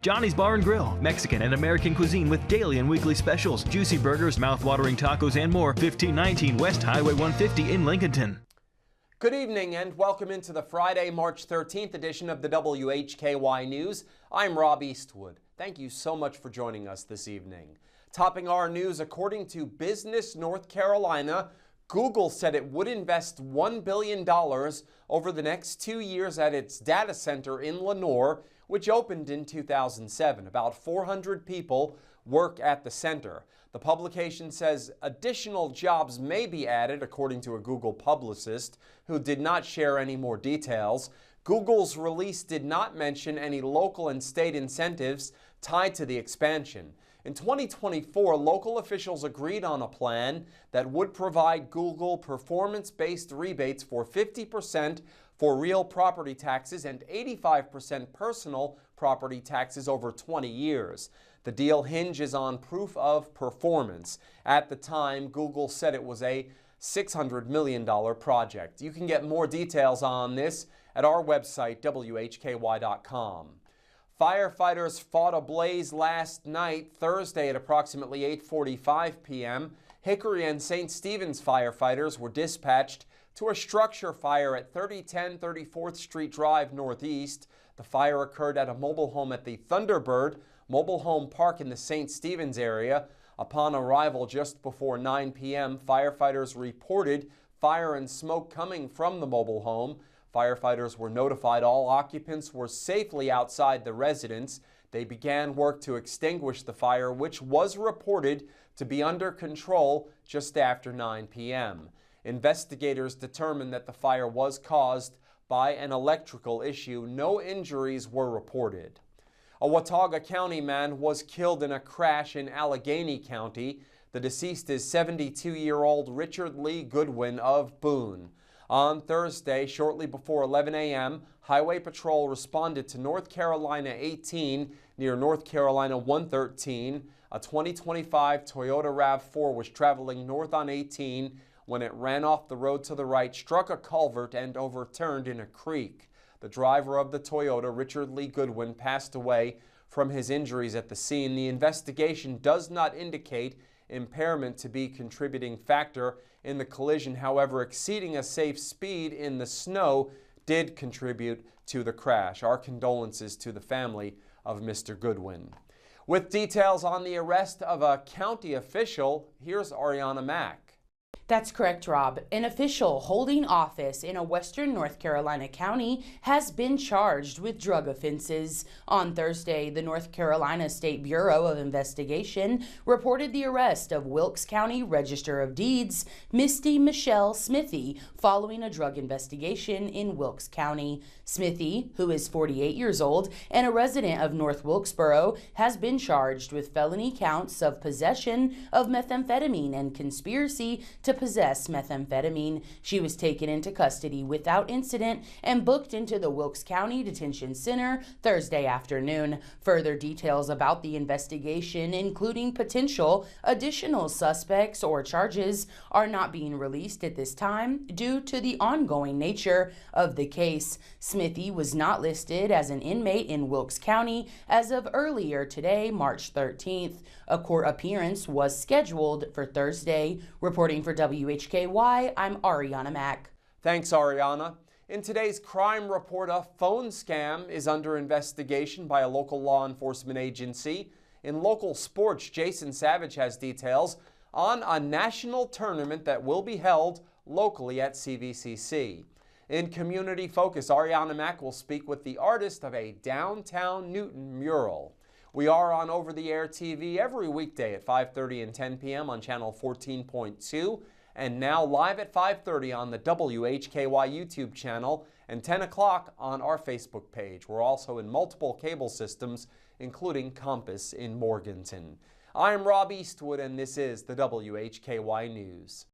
Johnny's Bar and Grill, Mexican and American cuisine with daily and weekly specials, juicy burgers, mouth-watering tacos, and more. 1519 West Highway 150 in Lincolnton. Good evening and welcome into the Friday, March 13th edition of the WHKY News. I'm Rob Eastwood. Thank you so much for joining us this evening. Topping our news, according to Business North Carolina, Google said it would invest $1 billion over the next 2 years at its data center in Lenoir, which opened in 2007. About 400 people work at the center. The publication says additional jobs may be added, according to a Google publicist who did not share any more details. Google's release did not mention any local and state incentives tied to the expansion. In 2024, local officials agreed on a plan that would provide Google performance-based rebates for 50% for real property taxes and 85% personal property taxes over 20 years. The deal hinges on proof of performance. At the time, Google said it was a $600 million project. You can get more details on this at our website, WHKY.com. Firefighters fought a blaze last night, Thursday at approximately 8:45 p.m. Hickory and St. Stephen's firefighters were dispatched to a structure fire at 3010 34th Street Drive Northeast. The fire occurred at a mobile home at the Thunderbird Mobile Home Park in the St. Stephen's area. Upon arrival just before 9 p.m., firefighters reported fire and smoke coming from the mobile home. Firefighters were notified all occupants were safely outside the residence. They began work to extinguish the fire, which was reported to be under control just after 9 p.m. Investigators determined that the fire was caused by an electrical issue. No injuries were reported. A Watauga County man was killed in a crash in Allegheny County. The deceased is 72-year-old Richard Lee Goodwin of Boone. On Thursday, shortly before 11 a.m., Highway Patrol responded to North Carolina 18 near North Carolina 113. A 2025 Toyota RAV4 was traveling north on 18 when it ran off the road to the right, struck a culvert, and overturned in a creek. The driver of the Toyota, Richard Lee Goodwin, passed away from his injuries at the scene. The investigation does not indicate impairment to be a contributing factor in the collision. However, exceeding a safe speed in the snow did contribute to the crash. Our condolences to the family of Mr. Goodwin. With details on the arrest of a county official, here's Ariana Mack. That's correct, Rob. An official holding office in a western North Carolina county has been charged with drug offenses. On Thursday, the North Carolina State Bureau of Investigation reported the arrest of Wilkes County Register of Deeds Misty Michelle Smithy following a drug investigation in Wilkes County. Smithy, who is 48 years old and a resident of North Wilkesboro, has been charged with felony counts of possession of methamphetamine and conspiracy to possess methamphetamine. She was taken into custody without incident and booked into the Wilkes County Detention Center Thursday afternoon. Further details about the investigation, including potential additional suspects or charges, are not being released at this time due to the ongoing nature of the case. Smithy was not listed as an inmate in Wilkes County as of earlier today, March 13th. A court appearance was scheduled for Thursday. Reporting for WHKY, I'm Ariana Mack. Thanks, Ariana. In today's crime report, a phone scam is under investigation by a local law enforcement agency. In local sports, Jason Savage has details on a national tournament that will be held locally at CVCC. In community focus, Ariana Mack will speak with the artist of a downtown Newton mural. We are on over-the-air TV every weekday at 5:30 and 10 p.m. on channel 14.2, and now live at 5:30 on the WHKY YouTube channel and 10 o'clock on our Facebook page. We're also in multiple cable systems, including Compass in Morganton. I'm Rob Eastwood, and this is the WHKY News.